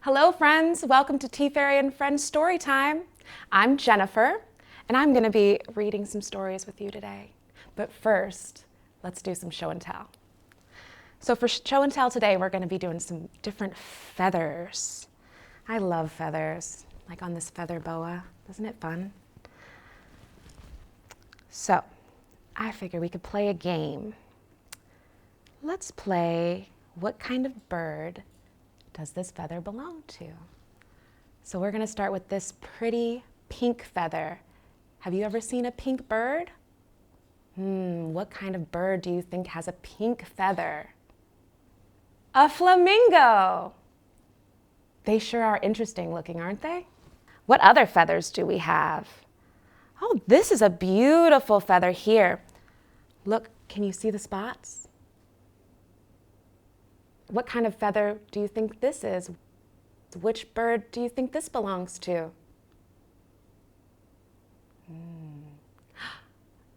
Hello friends, welcome to TeaFairy and Friends Storytime. I'm Jennifer, and I'm going to be reading some stories with you today. But first, let's do some show and tell. So for show and tell today, we're going to be doing some different feathers. I love feathers, like on this feather boa. Isn't it fun? So I figure we could play a game. Let's play what kind of bird does this feather belong to? So we're going to start with this pretty pink feather. Have you ever seen a pink bird? What kind of bird do you think has a pink feather? A flamingo! They sure are interesting looking, aren't they? What other feathers do we have? Oh, this is a beautiful feather here. Look, can you see the spots? What kind of feather do you think this is? Which bird do you think this belongs to?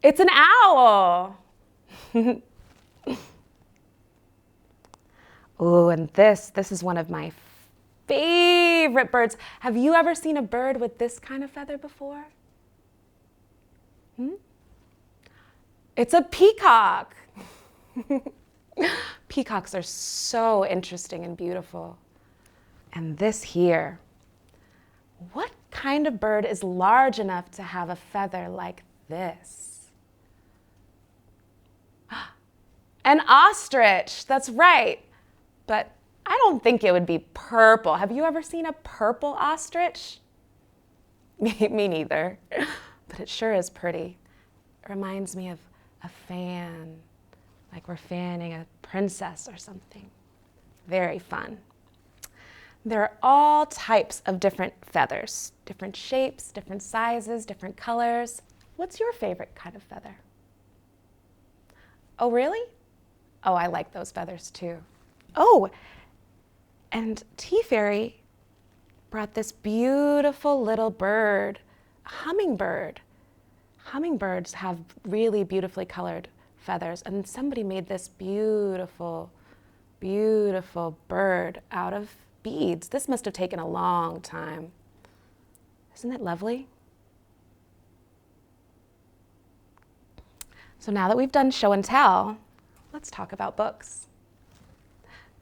It's an owl! Oh, and this is one of my favorite birds. Have you ever seen a bird with this kind of feather before? It's a peacock. Peacocks are so interesting and beautiful. And this here, what kind of bird is large enough to have a feather like this? An ostrich, that's right. But I don't think it would be purple. Have you ever seen a purple ostrich? Me neither, but it sure is pretty. It reminds me of a fan. Like we're fanning a princess or something. Very fun. There are all types of different feathers, different shapes, different sizes, different colors. What's your favorite kind of feather? Oh, really? Oh, I like those feathers too. Oh, and TeaFairy brought this beautiful little bird, a hummingbird. Hummingbirds have really beautifully colored feathers, and somebody made this beautiful, beautiful bird out of beads. This must have taken a long time. Isn't it lovely? So now that we've done show and tell, let's talk about books.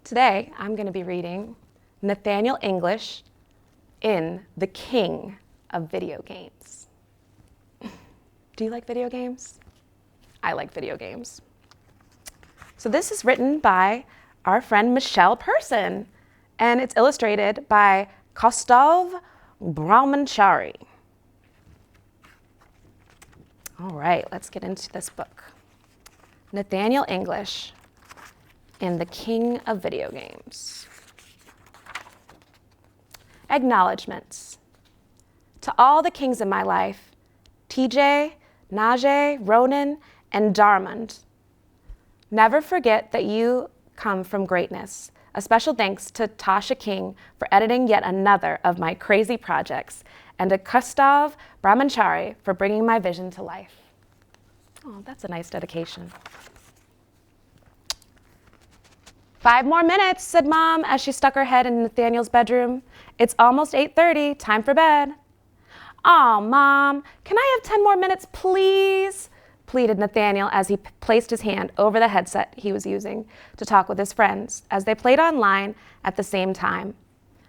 Today, I'm going to be reading Nathaniel English in The King of Video Games. Do you like video games? I like video games. So this is written by our friend Michelle Person, and it's illustrated by Kaustuv Brahmachari. All right, let's get into this book. Nathaniel English in The King of Video Games. Acknowledgements. To all the kings in my life, TJ, Najee, Ronan, and Darmond. Never forget that you come from greatness. A special thanks to Tasha King for editing yet another of my crazy projects, and to Kaustuv Brahmachari for bringing my vision to life. Oh, that's a nice dedication. 5 more minutes, said Mom as she stuck her head in Nathaniel's bedroom. It's almost 8:30, time for bed. Aw, Mom, can I have 10 more minutes, please? Pleaded Nathaniel as he placed his hand over the headset he was using to talk with his friends as they played online at the same time.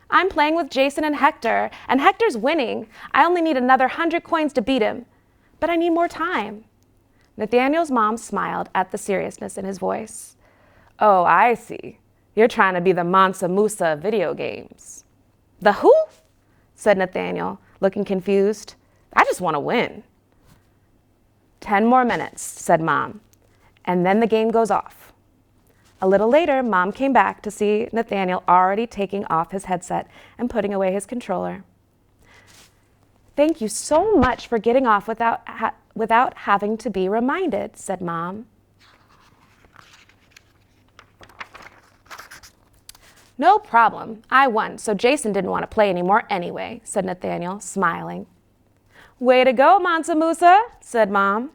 I'm playing with Jason and Hector's winning. I only need another 100 coins to beat him, but I need more time. Nathaniel's mom smiled at the seriousness in his voice. Oh, I see. You're trying to be the Mansa Musa of video games. The who? Said Nathaniel, looking confused. I just want to win. 10 more minutes, said Mom, and then the game goes off. A little later, Mom came back to see Nathaniel already taking off his headset and putting away his controller. Thank you so much for getting off without having to be reminded, said Mom. No problem. I won, so Jason didn't want to play anymore anyway, said Nathaniel, smiling. Way to go, Mansa Musa, said Mom.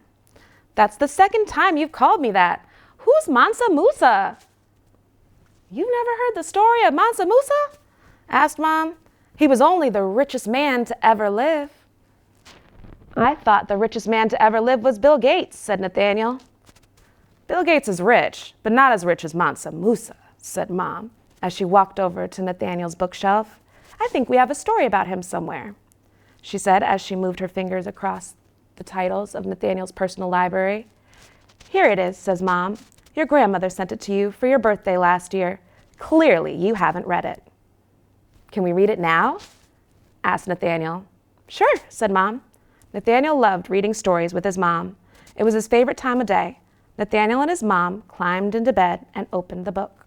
That's the second time you've called me that. Who's Mansa Musa? You've never heard the story of Mansa Musa? asked Mom. He was only the richest man to ever live. I thought the richest man to ever live was Bill Gates, said Nathaniel. Bill Gates is rich, but not as rich as Mansa Musa, said Mom, as she walked over to Nathaniel's bookshelf. I think we have a story about him somewhere, she said as she moved her fingers across the titles of Nathaniel's personal library. Here it is, says Mom. Your grandmother sent it to you for your birthday last year. Clearly, you haven't read it. Can we read it now? Asked Nathaniel. Sure, said Mom. Nathaniel loved reading stories with his mom. It was his favorite time of day. Nathaniel and his mom climbed into bed and opened the book.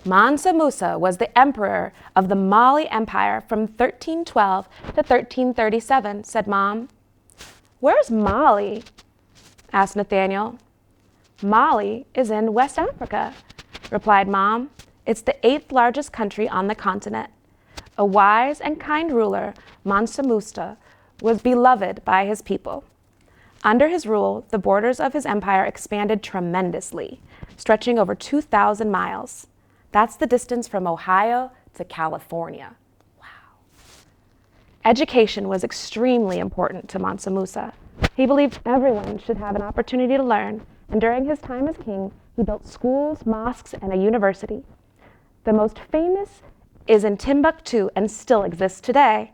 Mansa Musa was the emperor of the Mali Empire from 1312 to 1337, said Mom. Where's Mali? Asked Nathaniel. Mali is in West Africa, replied Mom. It's the 8th largest country on the continent. A wise and kind ruler, Mansa Musa, was beloved by his people. Under his rule, the borders of his empire expanded tremendously, stretching over 2,000 miles. That's the distance from Ohio to California. Wow. Education was extremely important to Mansa Musa. He believed everyone should have an opportunity to learn, and during his time as king, he built schools, mosques, and a university. The most famous is in Timbuktu and still exists today.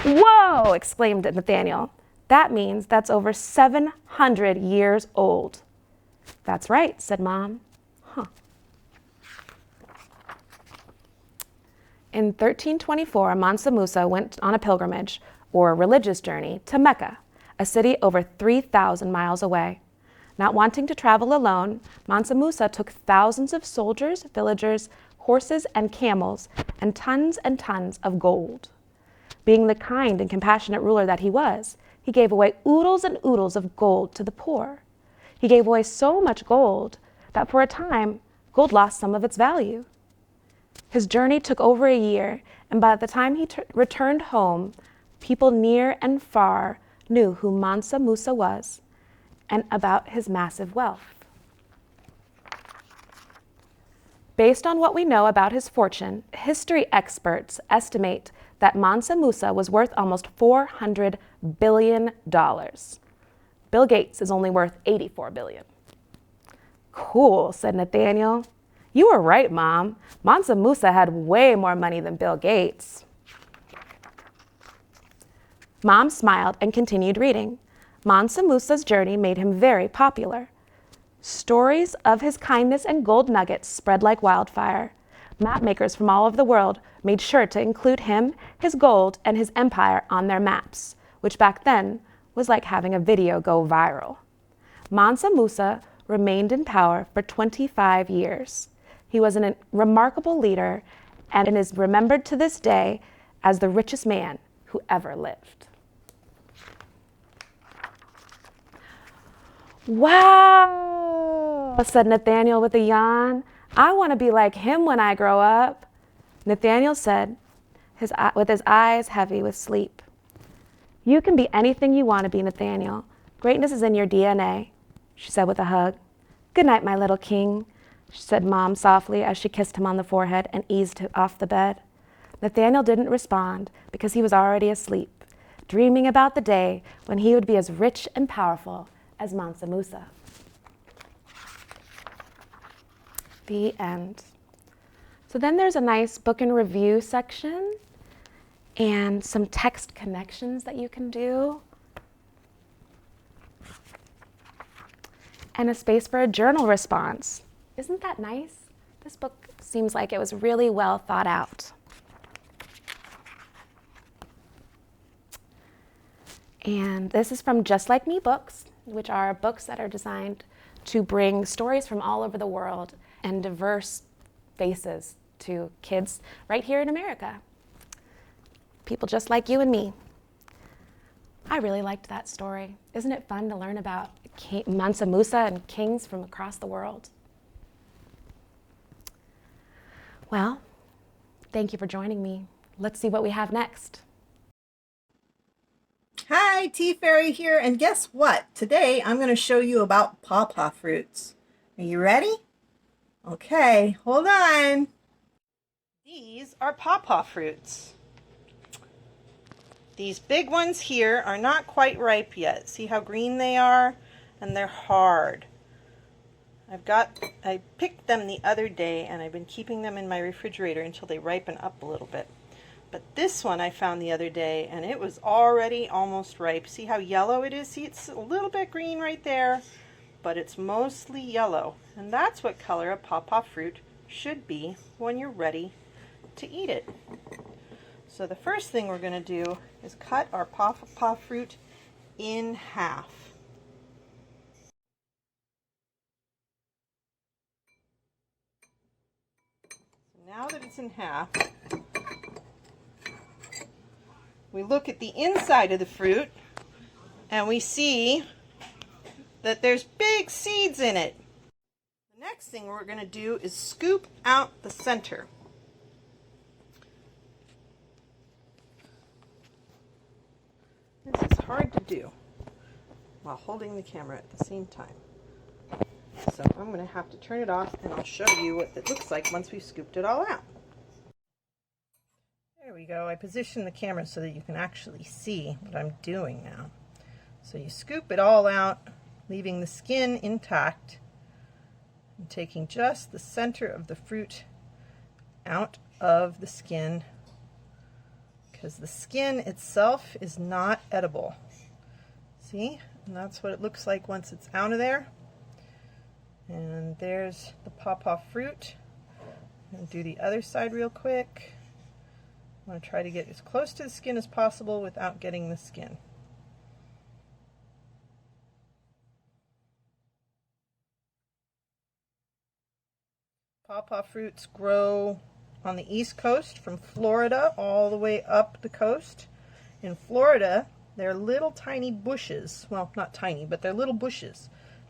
Whoa! Exclaimed Nathaniel. That means that's over 700 years old. That's right, said Mom. In 1324, Mansa Musa went on a pilgrimage, or a religious journey, to Mecca, a city over 3,000 miles away. Not wanting to travel alone, Mansa Musa took thousands of soldiers, villagers, horses, and camels, and tons of gold. Being the kind and compassionate ruler that he was, he gave away oodles and oodles of gold to the poor. He gave away so much gold that for a time, gold lost some of its value. His journey took over a year, and by the time he returned home, people near and far knew who Mansa Musa was and about his massive wealth. Based on what we know about his fortune, history experts estimate that Mansa Musa was worth almost $400 billion. Bill Gates is only worth $84 billion. Cool, said Nathaniel. You were right, Mom. Mansa Musa had way more money than Bill Gates. Mom smiled and continued reading. Mansa Musa's journey made him very popular. Stories of his kindness and gold nuggets spread like wildfire. Mapmakers from all over the world made sure to include him, his gold, and his empire on their maps, which back then was like having a video go viral. Mansa Musa remained in power for 25 years. He was a remarkable leader and is remembered to this day as the richest man who ever lived. Wow, said Nathaniel with a yawn. I want to be like him when I grow up. Nathaniel said, with his eyes heavy with sleep. You can be anything you want to be, Nathaniel. Greatness is in your DNA, she said with a hug. Good night, my little king, said Mom softly as she kissed him on the forehead and eased him off the bed. Nathaniel didn't respond because he was already asleep, dreaming about the day when he would be as rich and powerful as Mansa Musa. The end. So then there's a nice book and review section and some text connections that you can do. And a space for a journal response. Isn't that nice? This book seems like it was really well thought out. And this is from Just Like Me Books, which are books that are designed to bring stories from all over the world and diverse faces to kids right here in America. People just like you and me. I really liked that story. Isn't it fun to learn about Mansa Musa and kings from across the world? Well, thank you for joining me. Let's see what we have next. Hi, TeaFairy here, and guess what? Today I'm going to show you about pawpaw fruits. Are you ready? Okay, hold on. These are pawpaw fruits. These big ones here are not quite ripe yet. See how green they are? And they're hard. I picked them the other day and I've been keeping them in my refrigerator until they ripen up a little bit. But this one I found the other day and it was already almost ripe. See how yellow it is? See, it's a little bit green right there, but it's mostly yellow. And that's what color a pawpaw fruit should be when you're ready to eat it. So the first thing we're going to do is cut our pawpaw fruit in half. So now that it's in half, we look at the inside of the fruit and we see that there's big seeds in it. The next thing we're going to do is scoop out the center. This is hard to do while holding the camera at the same time. So I'm going to have to turn it off and I'll show you what it looks like once we've scooped it all out. There we go. I positioned the camera so that you can actually see what I'm doing now. So you scoop it all out, leaving the skin intact, and taking just the center of the fruit out of the skin, because the skin itself is not edible. See? And that's what it looks like once it's out of there. And there's the pawpaw fruit. I'm going to do the other side real quick. I want to try to get as close to the skin as possible without getting the skin. Pawpaw fruits grow on the East Coast from Florida all the way up the coast. In Florida, they're little tiny bushes. Well, not tiny, but they're little bushes.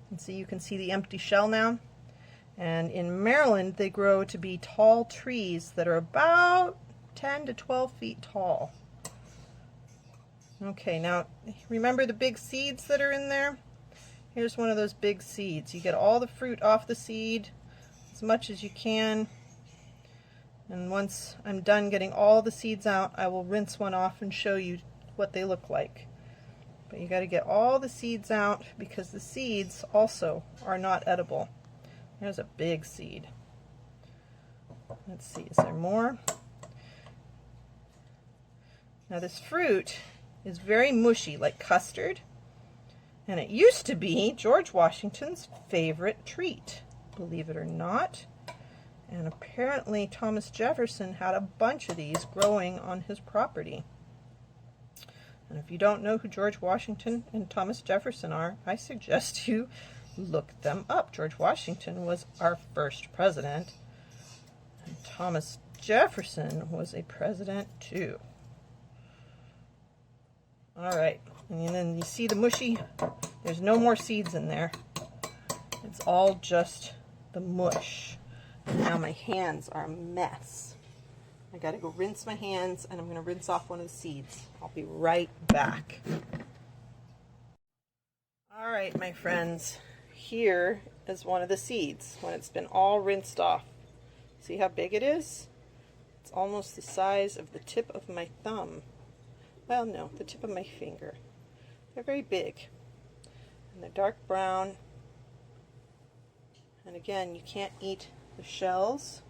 And so you can see the empty shell now. And in Maryland, they grow to be tall trees that are about 10 to 12 feet tall. Okay, now remember the big seeds that are in there? Here's one of those big seeds. You get all the fruit off the seed as much as you can. And once I'm done getting all the seeds out, I will rinse one off and show you what they look like. But you got to get all the seeds out because the seeds also are not edible. There's a big seed. Let's see, is there more? Now this fruit is very mushy, like custard, and it used to be George Washington's favorite treat, believe it or not. And apparently Thomas Jefferson had a bunch of these growing on his property. And if you don't know who George Washington and Thomas Jefferson are, I suggest you look them up. George Washington was our first president, and Thomas Jefferson was a president too. All right, and then you see the mushy, there's no more seeds in there. It's all just the mush. And now my hands are a mess. I gotta go rinse my hands, and I'm gonna rinse off one of the seeds. I'll be right back. All right, my friends, here is one of the seeds when it's been all rinsed off. See how big it is? It's almost the size of the tip of my thumb. Well, no, the tip of my finger. They're very big, and they're dark brown. And again, you can't eat the shells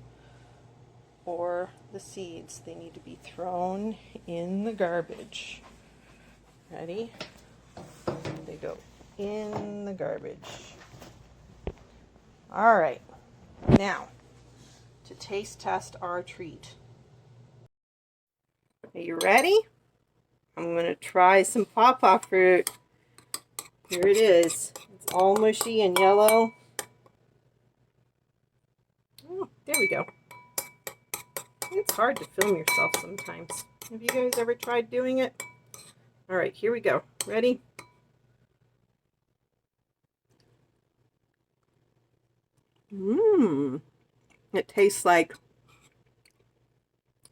or the seeds. They need to be thrown in the garbage. Ready? They go in the garbage. All right, now to taste test our treat. Are you ready? I'm going to try some pawpaw fruit. Here it is. It's all mushy and yellow. Oh, there we go. It's hard to film yourself sometimes. Have you guys ever tried doing it? All right, here we go. Ready? Mmm. It tastes like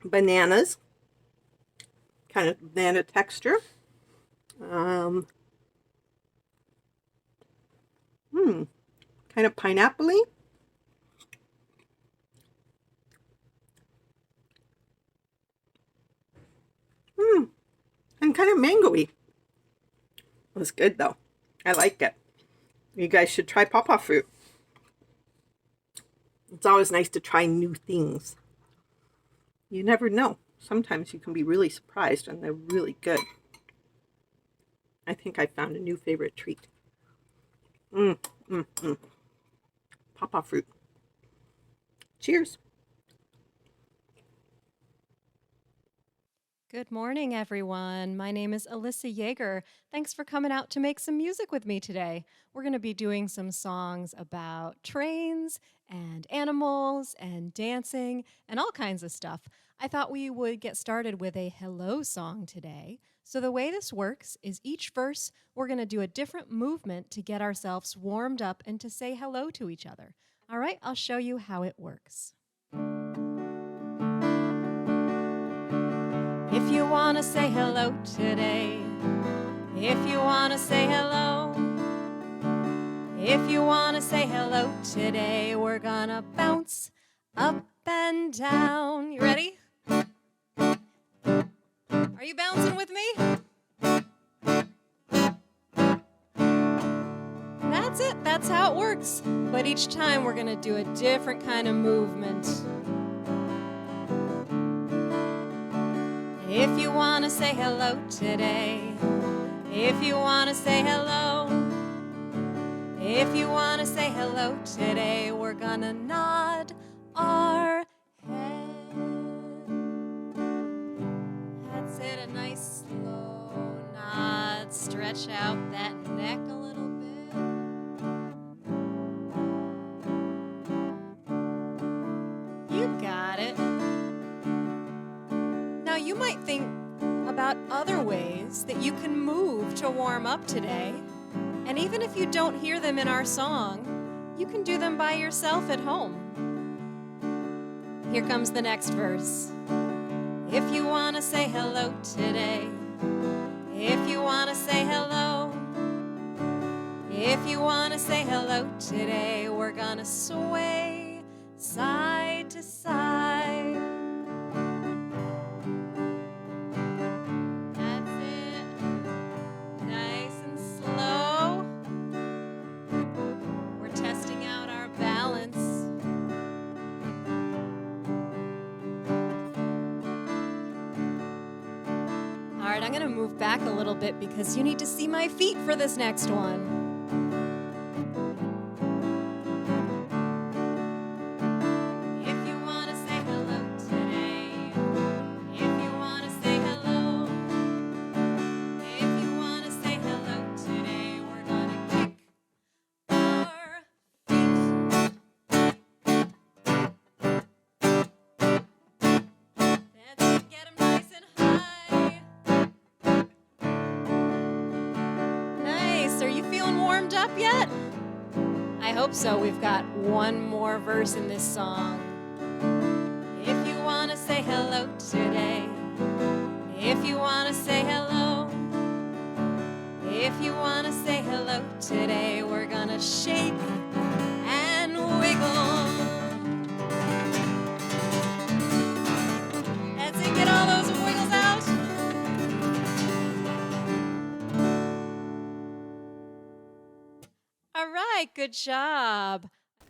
bananas. Kind of banana texture. Kind of pineapple-y. kind of mango-y. It was good though. I like it. You guys should try pawpaw fruit. It's always nice to try new things. You never know. Sometimes you can be really surprised and they're really good. I think I found a new favorite treat. Pawpaw fruit. Cheers. Good morning, everyone. My name is Alyssa Yeager. Thanks for coming out to make some music with me today. We're going to be doing some songs about trains and animals and dancing and all kinds of stuff. I thought we would get started with a hello song today. So the way this works is each verse, we're going to do a different movement to get ourselves warmed up and to say hello to each other. All right, I'll show you how it works. If you want to say hello today, if you want to say hello, if you want to say hello today, we're gonna bounce up and down. You ready? Are you bouncing with me? That's it, that's how it works. But each time we're gonna do a different kind of movement. If you want to say hello today, if you want to say hello, if you want to say hello today, we're gonna nod our head. That's it, a nice slow nod. Stretch out that neck a little bit. You got it. Now you might think about other ways that you can move to warm up today. And even if you don't hear them in our song, you can do them by yourself at home. Here comes the next verse. If you want to say hello today, if you want to say hello, if you want to say hello today, we're gonna sway side to side. I'm going to move back a little bit because you need to see my feet for this next one. If you want to say hello today, if you want to say hello, if you want to say hello today, we're going to kick our feet. That's it, get them nice and high. Are you feeling warmed up yet? I hope so. We've got one more verse in this song. If you want to say hello today, if you want to say hello, if you want to say hello today, we're gonna shake and wiggle. That's it, get all those wiggles out. All right, good job.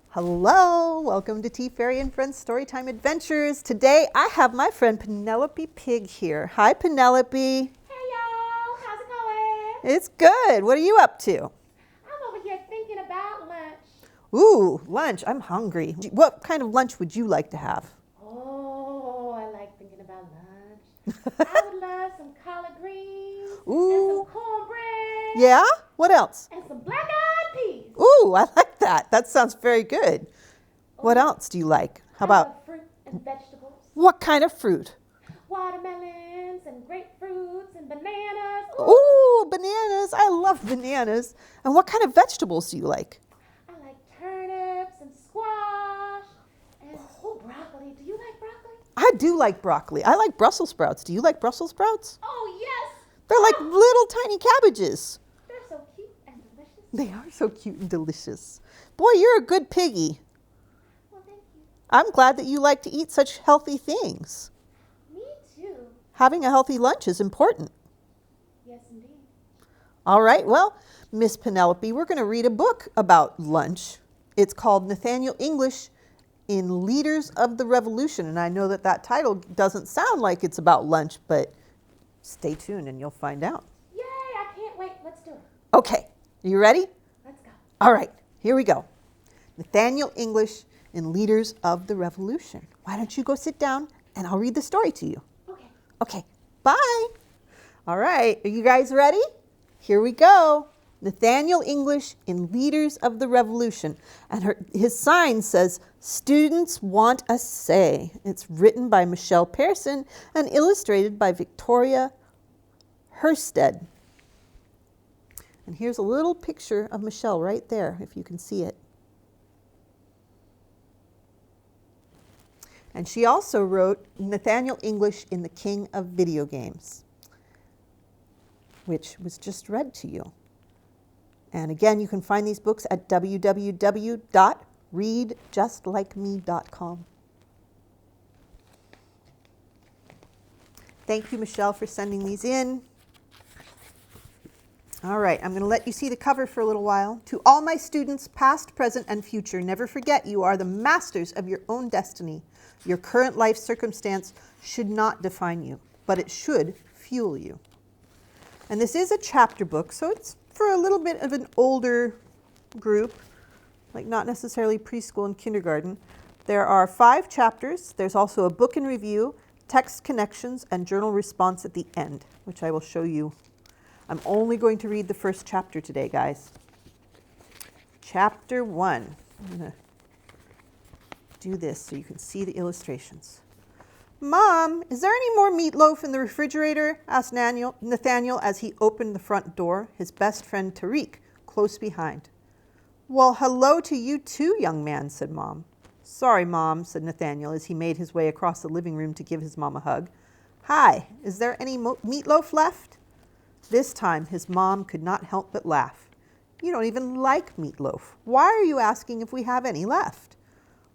Hello, welcome to TeaFairy and Friends Storytime Adventures. Today I have my friend Penelope Pig here. Hi, Penelope. Hey y'all, how's it going? It's good. What are you up to? I'm over here thinking about lunch. Ooh, lunch. I'm hungry. What kind of lunch would you like to have? Oh, I like thinking about lunch. I would love some collard greens Ooh. and some cornbread. Yeah? What else? And some black-eyed peas. Ooh, I like that. That sounds very good. What else do you like? How I love about fruit and vegetables. what kind of fruit? Watermelons and grapefruits and bananas. Ooh, bananas. I love bananas. And what kind of vegetables do you like? I like turnips and squash and broccoli. Do you like broccoli? I do like broccoli. I like Brussels sprouts. Do you like Brussels sprouts? Oh, yes. They're like little tiny cabbages. They're so cute and delicious. They are so cute and delicious. Boy, you're a good piggy. Well, thank you. I'm glad that you like to eat such healthy things. Me too. Having a healthy lunch is important. All right, well, Miss Penelope, we're going to read a book about lunch. It's called Nathaniel English in Leaders of the Revolution. And I know that that title doesn't sound like it's about lunch, but stay tuned and you'll find out. Yay, I can't wait. Let's do it. Okay, you ready? Let's go. All right, here we go. Nathaniel English in Leaders of the Revolution. Why don't you go sit down and I'll read the story to you. Okay. Okay, bye. All right, are you guys ready? Here we go. Nathaniel English in Leaders of the Revolution. And his sign says, "Students want a say." It's written by Michelle Pearson and illustrated by Victoria Herstedt. And here's a little picture of Michelle right there, if you can see it. And she also wrote Nathaniel English in the King of Video Games, which was just read to you. And again, you can find these books at www.readjustlikeme.com. Thank you, Michelle, for sending these in. All right, I'm going to let you see the cover for a little while. To all my students, past, present, and future, never forget you are the masters of your own destiny. Your current life circumstance should not define you, but it should fuel you. And this is a chapter book, so it's for a little bit of an older group, like not necessarily preschool and kindergarten. There are 5 chapters. There's also a book and review, text connections, and journal response at the end, which I will show you. I'm only going to read the first chapter today, guys. Chapter 1. I'm going to do this so you can see the illustrations. "Mom, is there any more meatloaf in the refrigerator?" asked Nathaniel as he opened the front door, his best friend Tariq close behind. "Well, hello to you too, young man," said Mom. "Sorry, Mom," said Nathaniel as he made his way across the living room to give his mom a hug. "Hi, is there any meatloaf left?" This time his mom could not help but laugh. "You don't even like meatloaf. Why are you asking if we have any left?"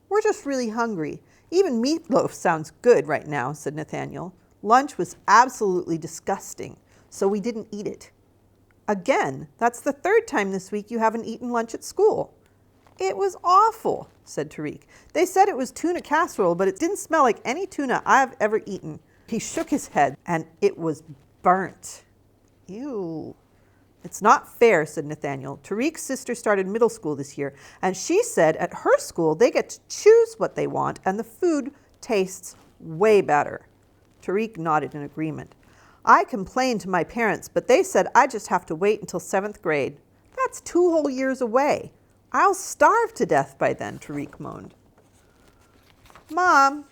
"We're just really hungry. Even meatloaf sounds good right now," said Nathaniel. "Lunch was absolutely disgusting, so we didn't eat it." "Again, that's the 3rd time this week you haven't eaten lunch at school." "It was awful," said Tariq. "They said it was tuna casserole, but it didn't smell like any tuna I've ever eaten." He shook his head, and it was burnt. "Ew." "It's not fair," said Nathaniel. "Tariq's sister started middle school this year, and she said at her school they get to choose what they want, and the food tastes way better." Tariq nodded in agreement. "I complained to my parents, but they said I just have to wait until 7th grade. That's 2 whole years away. I'll starve to death by then," Tariq moaned. "Mom,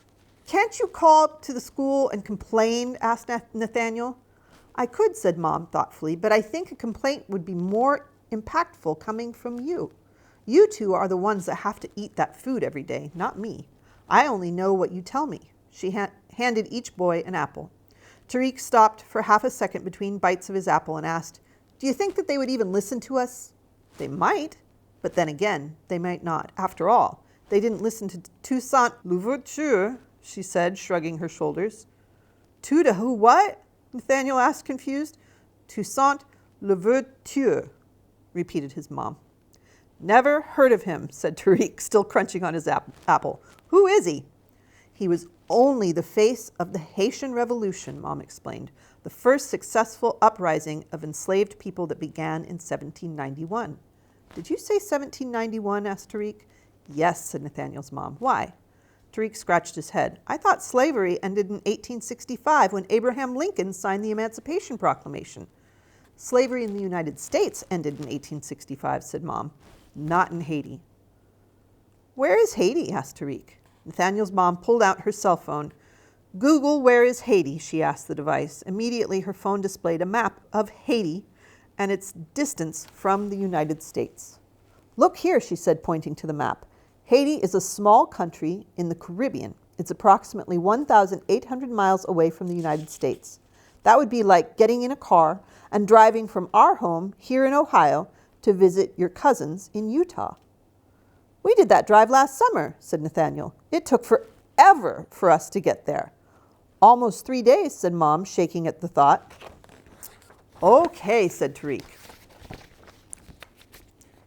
can't you call up to the school and complain?" asked Nathaniel. "I could," said Mom thoughtfully, "but I think a complaint would be more impactful coming from you. You two are the ones that have to eat that food every day, not me. I only know what you tell me." She handed each boy an apple. Tariq stopped for half a second between bites of his apple and asked, "Do you think that they would even listen to us?" "They might, but then again, they might not. After all, they didn't listen to Toussaint Louverture," she said, shrugging her shoulders. "Tout de who what?" Nathaniel asked, confused. "Toussaint Louverture," repeated his mom. "Never heard of him," said Tariq, still crunching on his apple. "Who is he?" "He was only the face of the Haitian Revolution," Mom explained, "the first successful uprising of enslaved people that began in 1791. "Did you say 1791? asked Tariq. "Yes," said Nathaniel's mom. "Why?" Tariq scratched his head. "I thought slavery ended in 1865 when Abraham Lincoln signed the Emancipation Proclamation." "Slavery in the United States ended in 1865, said Mom. "Not in Haiti." "Where is Haiti?" asked Tariq. Nathaniel's mom pulled out her cell phone. "Google, where is Haiti?" she asked the device. Immediately her phone displayed a map of Haiti and its distance from the United States. "Look here," she said, pointing to the map. "Haiti is a small country in the Caribbean. It's approximately 1,800 miles away from the United States. That would be like getting in a car and driving from our home here in Ohio to visit your cousins in Utah." "We did that drive last summer," said Nathaniel. "It took forever for us to get there." "Almost 3 days, said Mom, shaking at the thought. "Okay," said Tariq.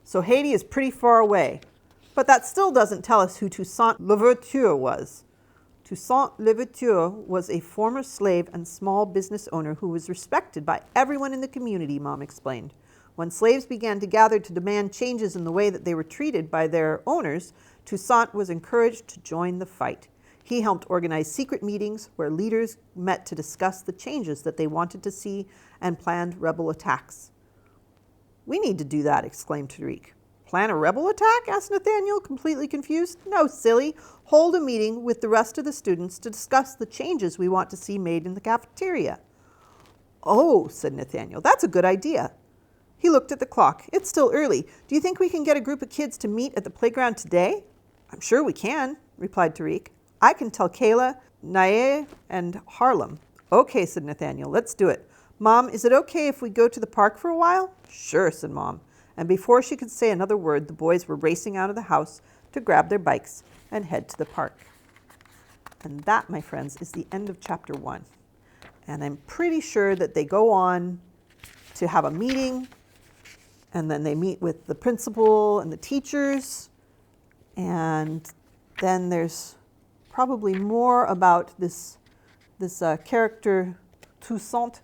So Haiti is pretty far away. But that still doesn't tell us who Toussaint Louverture was. Toussaint Louverture was a former slave and small business owner who was respected by everyone in the community, Mom explained. When slaves began to gather to demand changes in the way that they were treated by their owners, Toussaint was encouraged to join the fight. He helped organize secret meetings where leaders met to discuss the changes that they wanted to see and planned rebel attacks. We need to do that, exclaimed Tariq. Plan a rebel attack? Asked Nathaniel, completely confused. No, silly. Hold a meeting with the rest of the students to discuss the changes we want to see made in the cafeteria. Oh, said Nathaniel, that's a good idea. He looked at the clock. It's still early. Do you think we can get a group of kids to meet at the playground today? I'm sure we can, replied Tariq. I can tell Kayla, Nae, and Harlem. Okay, said Nathaniel, let's do it. Mom, is it okay if we go to the park for a while? Sure, said Mom. And before she could say another word, the boys were racing out of the house to grab their bikes and head to the park. And that, my friends, is the end of chapter 1. And I'm pretty sure that they go on to have a meeting, and then they meet with the principal and the teachers, and then there's probably more about this character Toussaint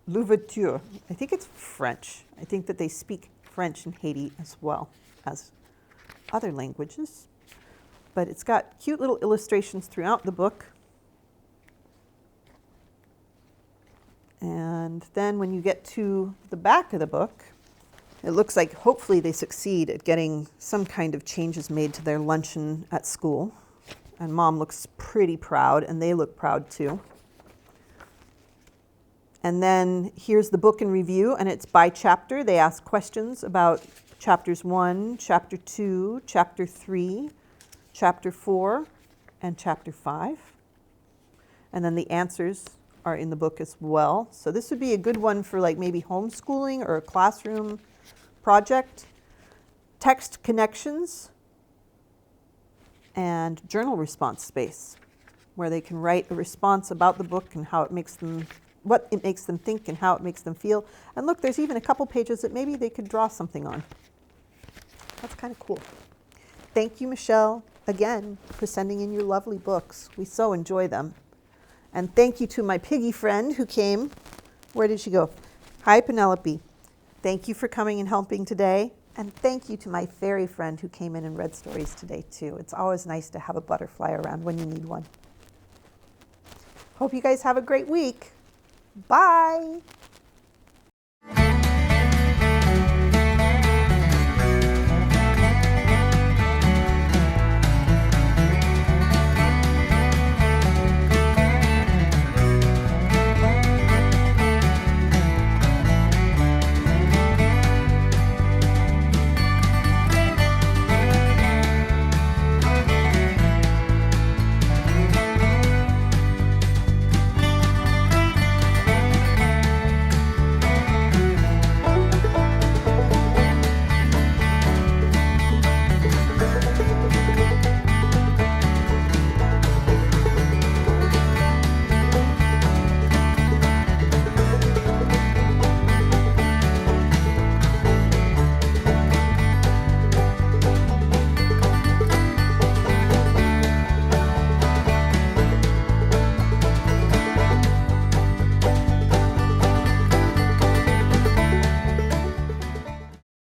Louverture. I think it's French. I think that they speak French in Haiti as well as other languages. But it's got cute little illustrations throughout the book. And then when you get to the back of the book, it looks like hopefully they succeed at getting some kind of changes made to their luncheon at school. And Mom looks pretty proud, and they look proud too. And then here's the book in review, and it's by chapter. They ask questions about chapters 1, chapter 2, chapter 3, chapter 4, and chapter 5. And then the answers are in the book as well. So this would be a good one for like maybe homeschooling or a classroom project. Text connections and journal response space, where they can write a response about the book and how it makes them, what it makes them think and how it makes them feel. And look, there's even a couple pages that maybe they could draw something on. That's kind of cool. Thank you, Michelle, again, for sending in your lovely books. We so enjoy them. And thank you to my piggy friend who came. Where did she go? Hi, Penelope. Thank you for coming and helping today. And thank you to my fairy friend who came in and read stories today, too. It's always nice to have a butterfly around when you need one. Hope you guys have a great week. Bye.